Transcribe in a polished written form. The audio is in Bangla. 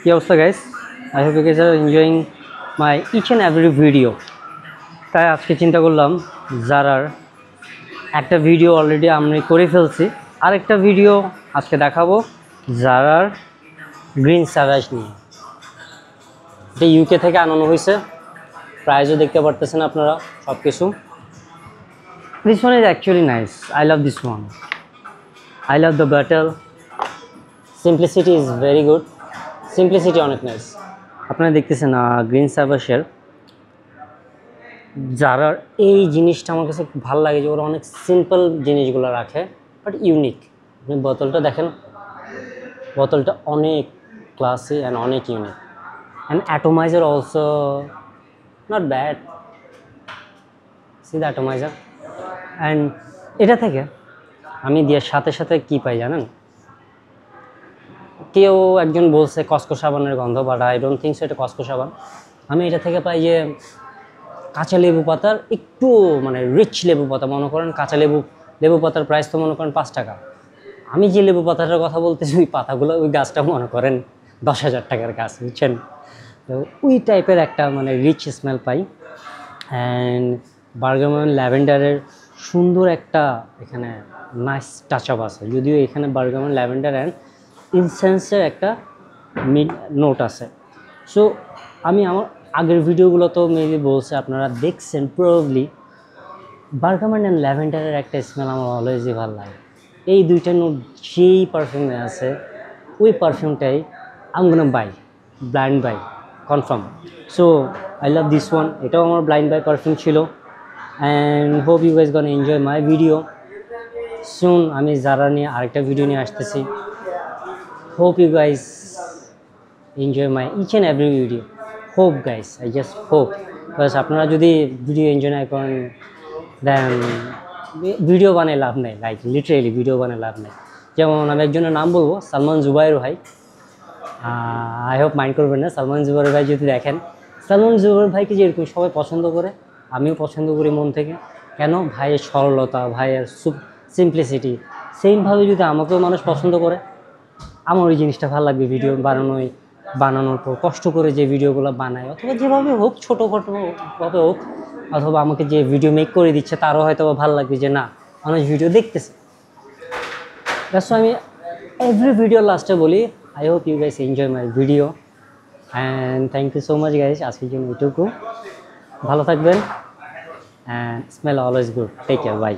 কি অবস্থা guys? I hope you guys are enjoying my each and every video. তাই আজকে চিন্তা করলাম জারার একটা ভিডিও অলরেডি আমি করে ফেলছি, আরেকটা ভিডিও আজকে দেখাবো জারার গ্রিন স্যাভাজ নিয়ে। এটা ইউকে থেকে আনানো হয়েছে, প্রাইসও দেখতে পারতেছেন আপনারা সব কিছু। This one is actually nice, I love this one, I love the battle, simplicity is very good, simplicity অনেক নাইস। আপনারা দেখতেছেন গ্রিন স্যাভাসের যারা এই জিনিসটা আমার কাছে খুব ভালো লাগে যে ওরা অনেক সিম্পল জিনিসগুলো রাখে বাট ইউনিক। আপনি বোতলটা দেখেন, বোতলটা অনেক ক্লাসি অ্যান্ড অনেক unique and atomizer also not bad, see the atomizer. And এটা থেকে আমি দেওয়ার সাথে সাথে কী পাই জানেন? কেউ একজন বলছে কসকো সাবানের গন্ধ, but I don't think so এটা কসকো সাবান। আমি এটা থেকে পাই যে কাঁচা লেবু পাতার একটু মানে রিচ লেবু পাতা, মনে করেন কাঁচা লেবু পাতার প্রাইস তো মনে করেন 5 টাকা। আমি যে লেবু পাতাটার কথা বলতেছি ওই পাতাগুলো, ওই গাছটা মনে করেন 10,000 টাকার গাছ, বুঝছেন? তো ওই টাইপের একটা মানে রিচ স্মেল পাই। অ্যান্ড বার্গামান ল্যাভেন্ডারের সুন্দর একটা এখানে নাইস টাচ আপ আছে, যদিও এখানে বার্গামান ল্যাভেন্ডার অ্যান্ড ইনসেন্সের একটা মিড নোট আছে। সো আমি আমার আগের ভিডিওগুলো তো মেবি বলছে, আপনারা দেখছেন প্রবাবলি, বার্গামান অ্যান্ড ল্যাভেন্ডারের একটা স্মেল আমার অলওয়েজই ভালো লাগে। এই দুইটা নোট যেই পারফিউমে আছে ওই পারফিউমটাই I am gonna buy, blind buy confirm. So I love this one, এটাও আমার ব্লাইন্ড বাই পারফিউম ছিল। And hope you guys gonna enjoy my video soon. আমি জারা নিয়ে আরেকটা ভিডিও নিয়ে আসতেছি। Hope you guys enjoy my each and every video. Hope guys, I just hope. বাস আপনারা যদি ভিডিও এনজয় না করেন দেন ভিডিও বানিয়ে লাভ নেই, লাইক লিটারেলি ভিডিও বানিয়ে লাভ নেই। যেমন আমি একজনের নাম বলবো, সালমান জুবাইর ভাই। আই হোপ মাইন্ড করবেন না, সালমান জুবাইর ভাই যদি দেখেন, সালমান জুবাইর ভাইকে যেরকম সবাই পছন্দ করে আমিও পছন্দ করি মন থেকে। কেন? ভাইয়ের সরলতা, ভাইয়ের সিম্পলিসিটি, সেমভাবে যদি আমাকেও মানুষ পছন্দ করে আমার ওই জিনিসটা ভালো লাগবে। ভিডিও বানানোর পর কষ্ট করে যে ভিডিওগুলো বানায়, অথবা যেভাবে হোক ছোটোখাটোভাবে হোক, অথবা আমাকে যে ভিডিও মেক করে দিচ্ছে তারও হয়তো ভালো লাগবে যে না মানুষ ভিডিও দেখতেছে। দ্যাটস আমি এভরি ভিডিও লাস্টে বলি I hope you guys enjoy my video and thank you so much guys. আজকের জন্য এটুকু, ভালো থাকবেন and smell always good, take care, by.